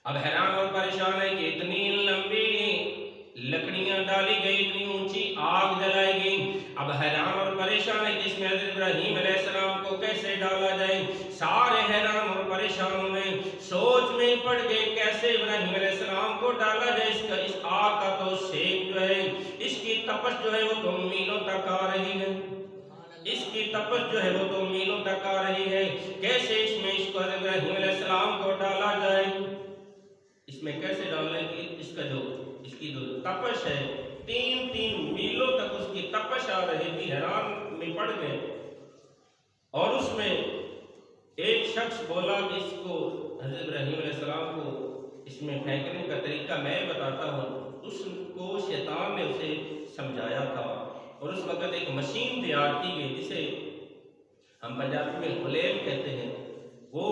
اب حیران اور پریشان ہے کہ اتنی لمبی لکڑیاں ڈالی گئی، اتنی اونچی آگ جلائی گئی۔ اب حیران اور پریشان ہے کہ اس میں حضرت ابراہیم علیہ السلام کو کیسے ڈالا جائے۔ سارے حیران اور پریشان ہوئے، سوچ میں پڑ گئے کیسے ابراہیم علیہ السلام کو ڈالا جائے۔ اس آگ کا تو سیک جو ہے، اس کی تپش جو ہے وہ تو میلوں تک آ رہی ہے، اس کی تپش جو ہے وہ تو میلوں تک آ رہی ہے۔ کیسے اس میں اس کو حضرت ابراہیم علیہ السلام کو ڈالا جائے، اس میں کیسے ڈالیں کہ اس کی جو تپش ہے 3 میلوں تک اس کی تپش آ رہی تھی۔ حیران میں پڑ گئے، اور اس میں ایک شخص بولا کہ اس کو حضرت ابراہیم علیہ السلام کو اس میں پھینکنے کا طریقہ میں بتاتا ہوں۔ اس کو شیطان نے اسے سمجھایا تھا، اور اس وقت ایک مشین تیار کی گئی جسے ہم پنجابی میں غلیل کہتے ہیں۔ وہ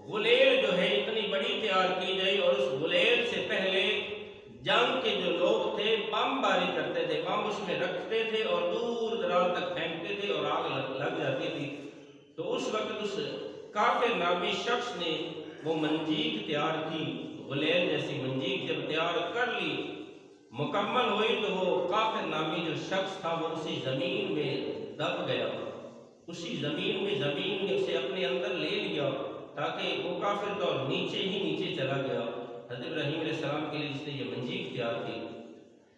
غلیل جو ہے اتنی بڑی تیار کی گئی، اور اس غلیل سے پہلے جنگ کے جو لوگ تھے بم باری کرتے تھے، بم اس میں رکھتے تھے اور دور دراز تک پھینکتے تھے اور آگ لگ جاتی تھی۔ تو اس وقت اس کافر نامی شخص نے وہ منجیک تیار کی، غلیل جیسی منجیک جب تیار کر لی، مکمل ہوئی، تو وہ کافر نامی جو شخص تھا وہ اسی زمین میں دب گیا، اسی زمین میں اسے اپنے اندر لے لیا، تاکہ وہ کافر تو نیچے ہی نیچے چلا گیا حضرت ابراہیم علیہ السلام کے لیے جس نے یہ منجیک تیار کی۔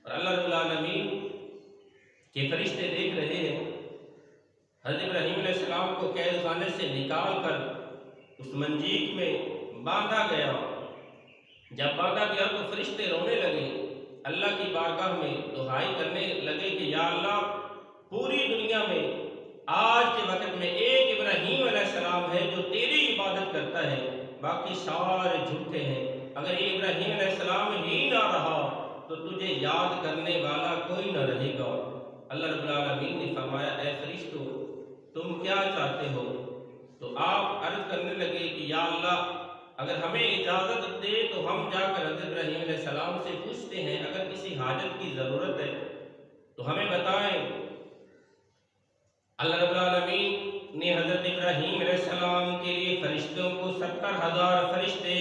اور اللہ رب العالمین کے فرشتے دیکھ رہے ہیں، حضرت ابراہیم علیہ السلام کو قید خانے سے نکال کر اس منجیک میں باندھا گیا۔ جب باندھا گیا تو فرشتے رونے لگے، اللہ کی بارگاہ میں دعائی کرنے لگے کہ یا اللہ، پوری دنیا میں آج کے وقت میں ایک ابراہیم علیہ السلام ہے جو تیری عبادت کرتا ہے، باقی سارے جھوٹے ہیں۔ اگر یہ ابراہیم علیہ السلام ہی نہ رہا تو تجھے یاد کرنے والا کوئی نہ رہے گا۔ اللہ رب العالمین نے فرمایا اے فرشتو تم کیا چاہتے ہو؟ تو آپ عرض کرنے لگے کہ یا اللہ، اگر ہمیں اجازت دے تو ہم جا کر حضرت ابراہیم علیہ السلام سے پوچھتے ہیں، اگر کسی حاجت کی ضرورت ہے تو ہمیں بتائیں۔ اللہ رب العالمین نے حضرت ابراہیم علیہ السلام کے لیے فرشتوں کو 70,000 فرشتے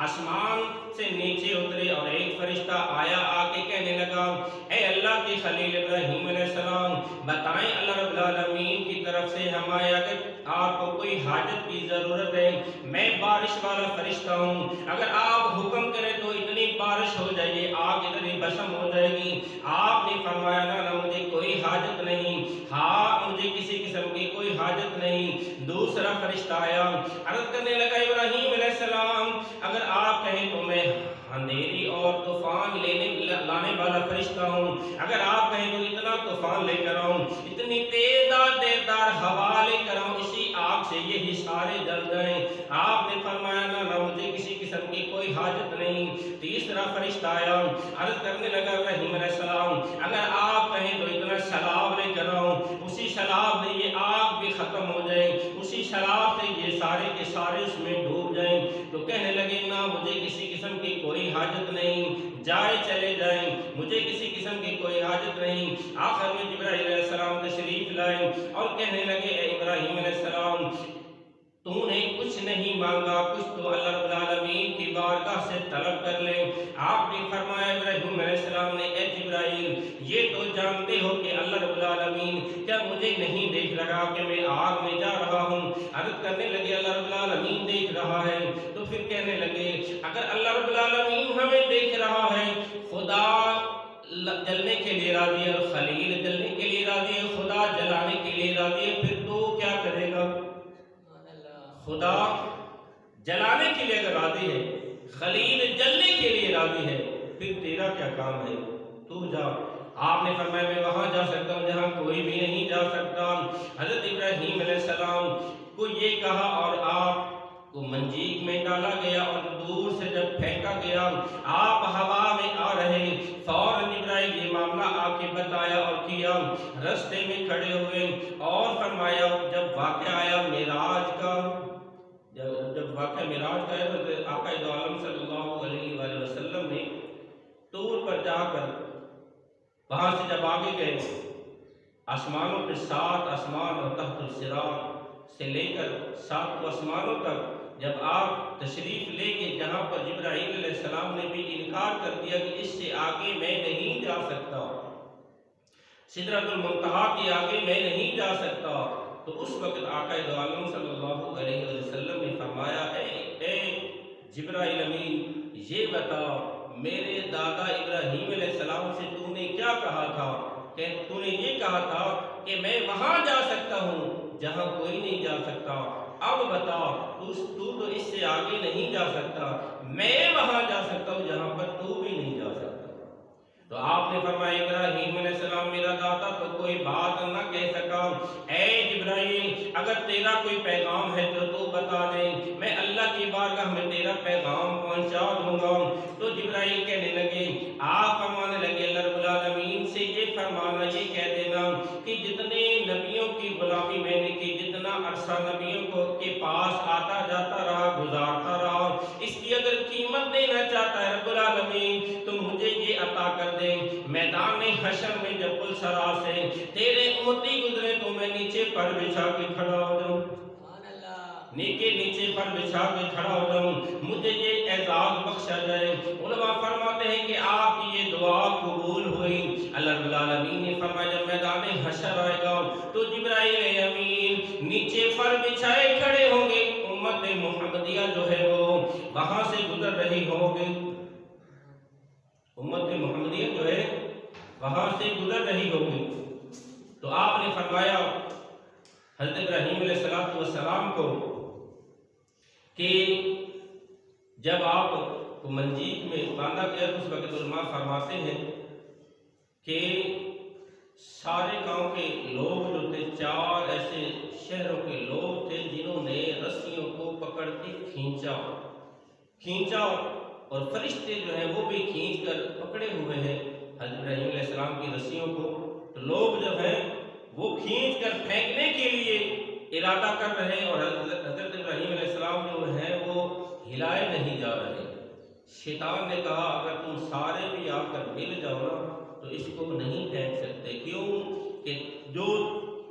آسمان سے نیچے اترے، اور ایک فرشتہ آیا، آ کے کہنے لگا اے اللہ کے خلیل ابراہیم علیہ السلام، بتائیں اللہ رب العالمین کی طرف سے ہم آئے، اگر آپ کو کوئی حاجت کی ضرورت ہے، میں بارش والا فرشتہ ہوں، اگر آپ حکم کریں تو اتنی بارش ہو جائے گی، آگ اتنی بشم ہو جائے گی۔ آپ نے فرمایا نہ مجھے کوئی حاجت نہیں، ہاں مجھے کسی قسم کی کوئی حاجت نہیں۔ دوسرا فرشتہ آیا، عرض کرنے لگا ابراہیم علیہ السلام، اگر آپ کہیں تو میں اندھیری اور طوفان لانے والا فرشتہ ہوں، اگر آپ کہیں تو اتنا طوفان لے کر آؤں، اتنی دیدار ہوا لے کر آؤں، اسی آگ سے یہی سارے جل جائیں۔ آپ نے فرمایا نہ مجھے کسی قسم کی کوئی حاجت نہیں۔ تیسرا فرشتہ آیا، عرض کرنے لگا ابراہیم علیہ السلام، اگر آپ کہیں تو اتنا سیلاب لے کر آؤں، اسی سیلاب سے یہ آگ بھی ختم ہو جائے، اسی سیلاب سے یہ سارے کے سارے اس میں ڈوب جائیں۔ تو کہنے لگے نہ مجھے کسی قسم کی کوئی حاجت نہیں، جائے چلے جائیں، مجھے کسی قسم کی کوئی حاجت نہیں۔ آخر میں جبرائیل علیہ السلام تشریف لائے اور کہنے لگے اے ابراہیم علیہ السلام، تو نے کچھ نہیں مانگا، کچھ تو اللہ رب العالمین کی بارگاہ سے طلب کر لیں۔ آپ نے فرمایا ابراہیم علیہ السلام نے اے جبرائیل، یہ تو جانتے ہو کہ اللہ رب العالمین کیا مجھے نہیں دیکھ رہا کہ میں آگ میں جا رہا ہوں؟ عرض کرنے لگے اللہ رب العالمین دیکھ رہا ہے۔ تو پھر کہنے لگے اگر اللہ رب العالمین ہمیں دیکھ رہا ہے، خدا جلنے کے لیے راضی ہے اور خلیل جلنے کے لیے راضی ہے، خدا جلانے کے لیے راضی ہے، پھر تو کیا کرے گا؟ خدا جلانے کے لیے اگر راضی ہے، خلیل جلنے کے لیے راضی ہے، پھر تیرا کیا کام ہے؟ تو جا۔ آپ نے فرمایا میں وہاں جا سکتا ہوں جہاں کوئی بھی نہیں جا سکتا۔ حضرت ابراہیم علیہ السلام کو یہ کہا اور آپ کو منجیک میں ڈالا گیا، اور دور سے جب پھینکا گیا آپ ہوا میں آ رہے، فوراً جبرائیل یہ معاملہ آ کے بتایا اور کیا، رستے میں کھڑے ہوئے اور فرمایا جب واقعہ آیا معراج کا، جب واقعہ معراج کا ہے تو آقا دو عالم صلی اللہ علیہ وآلہ وسلم نے طور پر جا کر وہاں سے جب آگے گئے، آسمانوں پہ 7 آسمان اور تحت الصراط سے لے کر 7 آسمانوں تک جب آپ تشریف لے کے جہاں پر جبرائیل علیہ السلام نے بھی انکار کر دیا کہ اس سے آگے میں نہیں جا سکتا، سدرۃ المنتہا کے آگے میں نہیں جا سکتا، تو اس وقت آقا دو عالم صلی اللہ علیہ وسلم نے فرمایا اے جبرائیل امین، یہ بتا میرے دادا ابراہیم علیہ السلام سے تو نے کیا کہا تھا؟ کہ تو نے یہ کہا تھا کہ میں وہاں جا سکتا ہوں جہاں کوئی نہیں جا سکتا، اب بتا تو اس سے آگے نہیں جا سکتا، میں وہاں جا سکتا ہوں جہاں پر تو بھی نہیں جا سکتا۔ تو آپ نے فرمایا ابراہیم علیہ السلام میرا دادا تو کوئی بات نہ کہہ سکا، اے جبرائیل اگر تیرا کوئی پیغام ہے تو بتا دے، میں اللہ کی بارگاہ میں تیرا پیغام پہنچا دوں گا۔ تو جبرائیل کہنے لگے، آپ فرمانے لگے اللہ رب العالمین سے یہ فرمانا، یہ کہہ دینا کہ جتنے نبیوں کی غلامی میں نے کی، جتنا عرصہ نبیوں کو کے پاس آتا جاتا رہا، گزارتا رہا، اس کی اگر قیمت دینا چاہتا ہے رب العالمین تو مجھے یہ عطا کر دے، میدان حشر میں جب پلسرا سے تیرے امتی گزرے تو میں نیچے پر بچھا کے کھڑا ہو جاؤں، نیچے پر بچھا کے کھڑا ہو جاؤں، مجھے یہ اعزاز بخشا جائے۔ علماء فرماتے ہیں کہ آپ کی یہ دعا قبول ہوئی۔ اللہ رب العالمین نے فرمایا جب میدان حشر آئے گا تو جبرائیل امین نیچے پر بچھائے کھڑے ہوں گے، امت محمدیہ جو ہے وہ وہاں سے گزر رہی ہوگی، امت محمدیہ جو ہے وہاں سے گزر رہی ہوگی۔ تو آپ نے فرمایا حضرت ابراہیم علیہ السلام کو کہ جب آپ کو منجیل میں باندھا گیا تو اس وقت علماء فرماتے ہیں کہ سارے گاؤں کے لوگ جو تھے، 4 ایسے شہروں کے لوگ تھے جنہوں نے رسیوں کو پکڑ کے کھینچا اور فرشتے جو ہیں وہ بھی کھینچ کر پکڑے ہوئے ہیں حضرت ابراہیم علیہ السلام کی رسیوں کو۔ تو لوگ جو ہیں وہ کھینچ کر پھینکنے کے لیے ارادہ کر رہے ہیں اور حضرت ابراہیم علیہ السلام جو ہیں وہ ہلائے نہیں جا رہے۔ شیطان نے کہا اگر تم سارے بھی آ کر مل جاؤ نا تو اس کو نہیں پھینک سکتے، کیوں کہ جو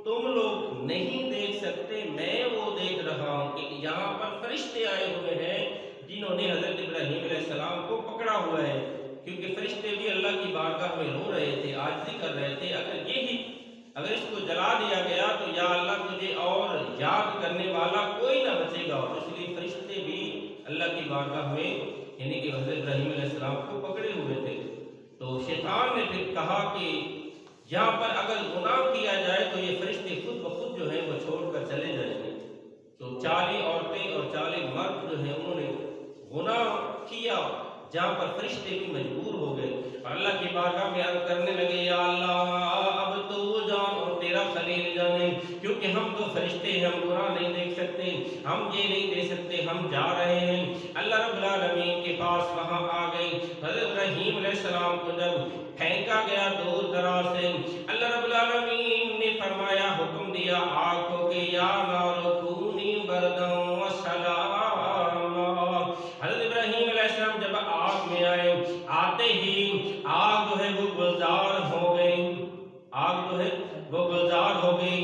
تم لوگ نہیں دیکھ سکتے میں وہ دیکھ رہا ہوں کہ یہاں پر فرشتے آئے ہوئے ہیں جنہوں نے حضرت ابراہیم علیہ السلام کو پکڑا ہوا ہے، کیونکہ فرشتے بھی اللہ کی بارگاہ میں رو رہے تھے، عاجزی کر رہے تھے، اگر اس کو جلا دیا گیا تو یا اللہ تجھے اور یاد کرنے والا کوئی نہ بچے گا، اس لیے فرشتے بھی اللہ کی بارگاہ میں یعنی کہ حضرت ابراہیم علیہ السلام کو پکڑے ہوئے تھے۔ تو شیطان نے پھر کہا کہ یہاں پر اگر گناہ کیا جائے تو یہ فرشتے خود بخود جو ہے وہ چھوڑ کر چلے جائیں گے۔ تو 40 عورتیں اور 40 مرد جو ہیں انہوں نے گناہ کیا جہاں پر فرشتے بھی مجبور ہو گئے اور اللہ کی بارگاہ میں عرض کرنے لگے یا اللہ اب تو وہ جان اور تیرا خلیل جانے، کیونکہ ہم تو فرشتے ہیں، ہم گناہ نہیں دیکھ سکتے، ہم یہ نہیں دیکھ سکتے، ہم جا رہے ہیں۔ اللہ رب العالمین کے پاس وہاں آ گئی، حضرت ابراہیم علیہ السلام کو جب پھینکا گیا دور دراز سے، اللہ رب العالمین نے فرمایا، حکم دیا آگ کو کہ یا نار کونی برداً و سلاما۔ حضرت ابراہیم علیہ السلام جب آگ میں آئے، آتے ہی آگ جو ہے وہ گلزار ہو گئی، آگ جو ہے وہ گلزار ہو گئی،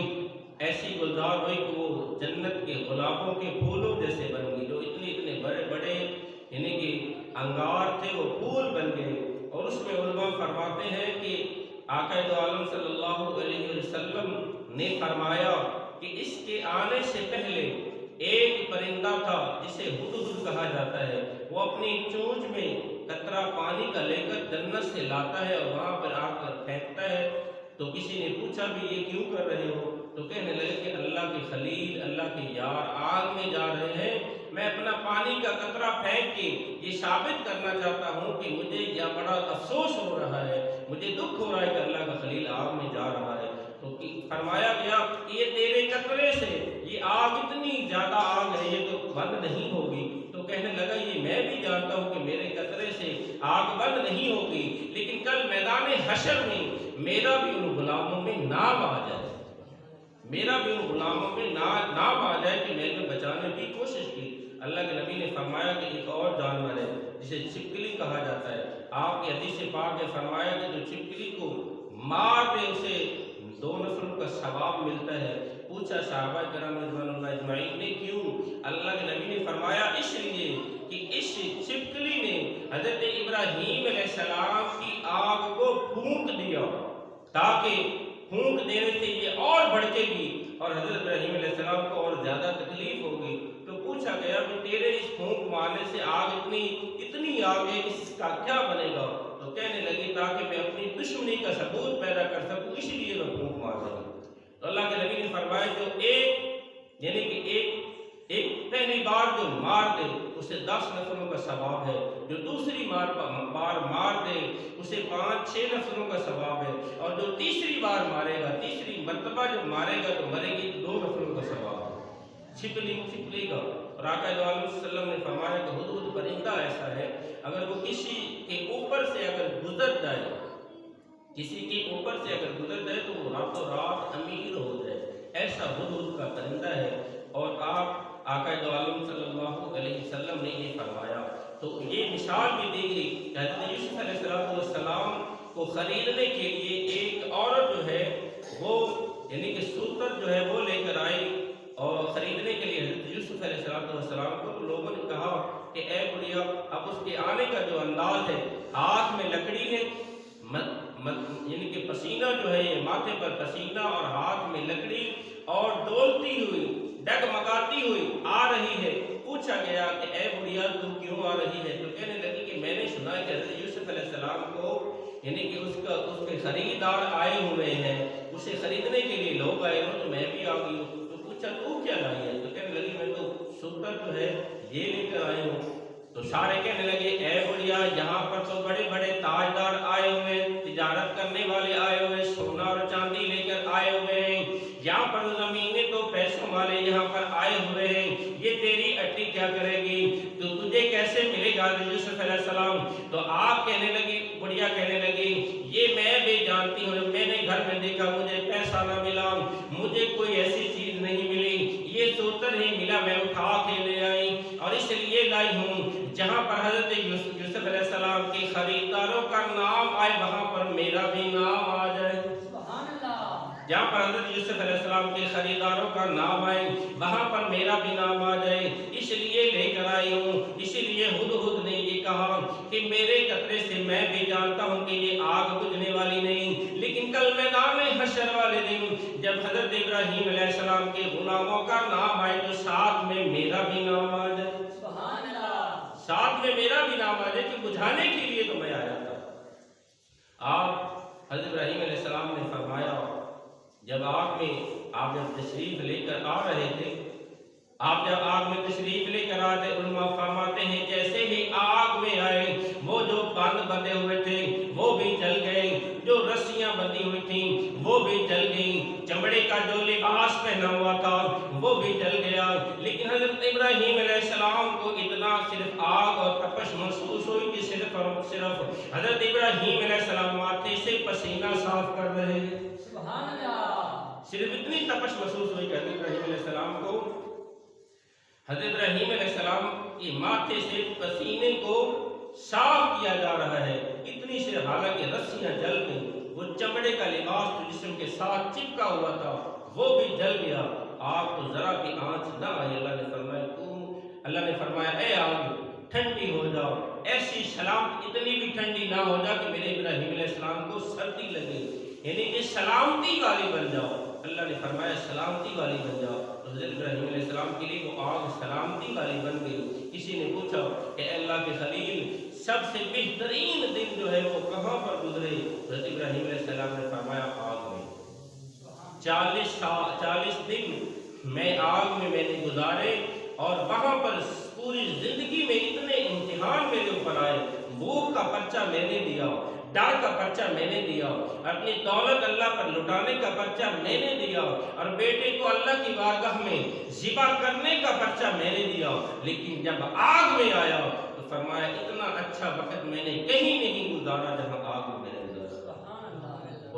ایسی گلزار ہوئی کہ وہ جنت کے گلابوں کے پھولوں جیسے بن گئی، جو اتنے بڑے بڑے یعنی کہ انگار تھے وہ پھول بن گئے۔ اور اس میں علماء فرماتے ہیں کہ آقا دو عالم صلی اللہ علیہ وسلم نے فرمایا کہ اس کے آنے سے پہلے ایک پرندہ تھا جسے ہدہد کہا جاتا ہے، وہ اپنی چونچ میں قطرہ پانی کا لے کر جنت سے لاتا ہے اور وہاں پر آ کر پھینکتا ہے۔ تو کسی نے پوچھا بھی یہ کیوں کر رہے ہو؟ تو کہنے لگے کہ اللہ کے خلیل، اللہ کے یار آگ میں جا رہے ہیں، میں اپنا پانی کا قطرہ پھینک کے یہ ثابت کرنا چاہتا ہوں کہ مجھے یہ بڑا افسوس ہو رہا ہے، مجھے دکھ ہو رہا ہے کہ اللہ کا خلیل آگ میں جا رہا ہے۔ تو فرمایا گیا یہ تیرے قطرے سے یہ آگ اتنی زیادہ آگ ہے، یہ تو بند نہیں ہوگی۔ تو کہنے لگا یہ میں بھی جانتا ہوں کہ میرے قطرے سے آگ بند نہیں ہوگی، لیکن کل میدان حشر میں میرا بھی ان غلاموں میں نام آ جائے، میرا بھی ان غلاموں میں نام آ جائے کہ میں نے بچانے کی کوشش کی۔ اللہ کے نبی نے فرمایا کہ ایک اور جانور ہے جسے چھپکلی کہا جاتا ہے، آپ کی حدیث پاک نے فرمایا کہ جو چھپکلی کو مار دے اسے 2 نفروں کا ثواب ملتا ہے، پوچھا صحابہ کرام رضوان اللہ اجمعین نے کیوں؟ اللہ کے نبی نے فرمایا اس لیے کہ اس چھپکلی نے حضرت ابراہیم علیہ السلام کی آگ کو پھونک دیا، تاکہ پھونک دینے سے یہ اور بھڑکے گی اور حضرت ابراہیم علیہ السلام کو اور زیادہ تکلیف ہوگی۔ تو پوچھا گیا کہ تیرے اس پھونک مارنے سے آگ اتنی آگ ہے، اس کا کیا بنے گا؟ تو کہنے لگی تاکہ میں اپنی دشمنی کا ثبوت پیدا کر سکوں، اس لیے میں پھونک مار رہی ہوں۔ تو اللہ کے نبی نے فرمایا جو یعنی کہ ایک پہلی بار جو مار دے اسے 10 نفروں کا ثواب ہے، جو دوسری بار مار دے اسے 5-6 نفروں کا ثواب ہے، اور جو تیسری بار مارے گا، تیسری مرتبہ جو مارے گا تو مرے گی 2 نفروں کا ثواب ہے۔ چھپکلی کا اور آقا دو عالم صلی اللہ علیہ وسلم نے فرمایا کہ ہدہد پرندہ ایسا ہے، اگر وہ کسی کے اوپر سے اگر گزر جائے، کسی کے اوپر سے اگر گزر جائے تو وہ راتوں رات امیر ہو جائے، ایسا ہدہد کا پرندہ ہے۔ اور آپ آقا دو عالم صلی اللہ علیہ وسلم نے یہ فرمایا۔ تو یہ مثال بھی دی گئی کہ حضرت یوسف علیہ السلام کو خریدنے کے لیے ایک عورت جو ہے وہ یعنی کہ سوتر جو ہے وہ لے کر آئی اور خریدنے کے لیے حضرت یوسف علیہ السلام کو لوگوں نے کہا کہ اے بڑھیا، اب اس کے آنے کا جو انداز ہے، ہاتھ میں لکڑی ہے، یعنی کہ پسینہ جو ہے یہ ماتھے پر پسینہ اور ہاتھ میں لکڑی اور ڈولتی ہوئی ڈگمگاتی ہوئی آ رہی ہے۔ پوچھا گیا کہ اے بڑھیا تو کیوں آ رہی ہے؟ تو کہنے لگی کہ میں نے سنا ہے کہ حضرت یوسف علیہ السلام کو یعنی کہ اس کے خریدار آئے ہوئے ہیں، اسے خریدنے کے لیے لوگ آئے ہوں تو میں بھی آ گئی ہوں۔ تو پوچھا تو کیا لائی ہے؟ تو کہنے لگی میں تو سوتر جو ہے یہ لے کر آئی ہوں۔ تو سارے کہنے لگے اے بڑھیا، یہاں پر تو بڑے بڑے تاجدار آئے ہوئے ہیں، تجارت کرنے والے آئے ہوئے، سونا اور چاندی لے کر آئے ہوئے ہیں، یہاں پر زمینیں تو پیسوں والے یہاں پر آئے ہوئے ہیں، یہ تیری اٹی کیا کرے گی؟ تو تجھے کیسے ملے گا یوسف علیہ السلام؟ تو آپ کہنے لگی، بڑھیا کہنے لگی یہ میں بھی جانتی ہوں، میں نے گھر میں دیکھا مجھے پیسہ نہ ملا، مجھے کوئی ایسی چیز نہیں ملی، یہ سوتر ہی ملا، میں اٹھا کے لے آئی اور اس لیے لائی ہوں جہاں پر حضرت یوسف علیہ السلام کے خریداروں کا نام آئے وہاں پر میرا بھی نام آ جائے۔ جہاں پر حضرت یوسف علیہ السلام کے خریداروں کا نام آئے وہاں پر میرا بھی نام آ جائے، اس لیے لے کر آئی ہوں۔ اسی لیے ہدہد نے یہ کہا کہ میرے قطرے سے میں بھی جانتا ہوں کہ یہ آگ بجھنے والی نہیں، لیکن کل میدان حشر والے دن جب حضرت ابراہیم علیہ السلام کے غلاموں کا نام آئے تو ساتھ میں میرا بھی نام آ جائے، ساتھ میں میرا بھی نام آ جائے، کہ بجھانے کے لیے تو میں آیا تھا۔ آپ حضرت ابراہیم علیہ السلام نے فرمایا جب آپ جب تشریف لے کر آ رہے تھے، آپ جب آگ میں تشریف لے کر آتے، علماء فرماتے ہیں جیسے ہی آگ میں آئے وہ جو بند بندے ہوئے تھے وہ بھی جل گئے، جو رسیاں بندھی ہوئی تھیں وہ بھی جل گئیں، چمڑے کا جو لباس پہنا ہوا تھا وہ بھی جل گیا، لیکن حضرت ابراہیم علیہ السلام کو اتنا صرف آگ اور تپش محسوس ہوئی کہ صرف اور صرف حضرت ابراہیم علیہ السلام ماتھے سے پسینہ صاف کر رہے ہیں، صرف اتنی تپش محسوس ہوئی کہ حضرت ابراہیم علیہ السلام کو حضرت ابراہیم علیہ السلام کے ماتھے سے پسینے کو صاف کیا جا رہا ہے، اتنی سے حالانکہ رسیاں جل گئیں، وہ چمڑے کا لباس جو جسم کے ساتھ چپکا ہوا تھا وہ بھی جل گیا، آگ تو ذرا بھی آنچ نہ آئی۔ اللہ نے فرمایا اے آگ ٹھنڈی ہو جاؤ، ایسی سلامت اتنی بھی ٹھنڈی نہ ہو جا کہ میرے ابراہیم علیہ السلام کو سردی لگے، یعنی کہ سلامتی والی بن جاؤ۔ اللہ نے فرمایا سلامتی والی بن جاؤ، تو حضرت ابراہیم علیہ السلام کے لیے وہ آگ سلامتی والی بن گئی۔ کسی نے پوچھا کہ اے اللہ کے خلیل سب سے بہترین دن جو ہے وہ کہاں پر گزرے؟ حضرت ابراہیم علیہ السلام نے فرمایا آگ میں، 40 دن میں آگ میں نے گزارے اور وہاں پر پوری زندگی میں اتنے امتحان میرے اوپر آئے، بھوک کا پرچہ میں نے دیا، ڈر کا پرچہ میں نے دیا، اپنی دولت اللہ پر لٹانے کا پرچہ میں نے دیا، اور بیٹے کو اللہ کی بارگاہ میں ذبح کرنے کا پرچہ میں نے دیا، لیکن جب آگ میں آیا تو فرمایا اتنا اچھا وقت میں نے کہیں نہیں گزارا جہاں آگ میں نے گزارا۔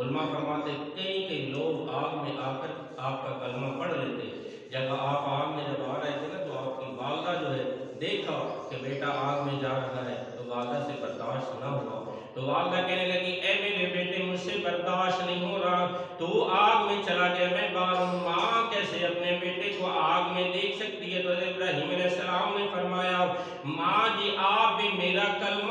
علماء فرماتے کئی لوگ آگ میں آ کر آپ کا کلمہ پڑھ لیتے، جب آپ آگ میں جب آ رہے تھے نا تو آپ کی والدہ جو ہے دیکھا کہ بیٹا آگ میں جا رہا ہے تو والدہ سے برداشت نہ ہوا، تو والدہ کہنے لگی اے میرے بیٹے مجھ سے برداشت نہیں ہو رہا، تو آگ میں چلا گیا، میں باہر ہوں۔ ماں کیسے اپنے بیٹے کو آگ میں دیکھ سکتی ہے؟ تو حضرت ابراہیم علیہ السلام نے فرمایا ماں جی آپ بھی میرا کلمہ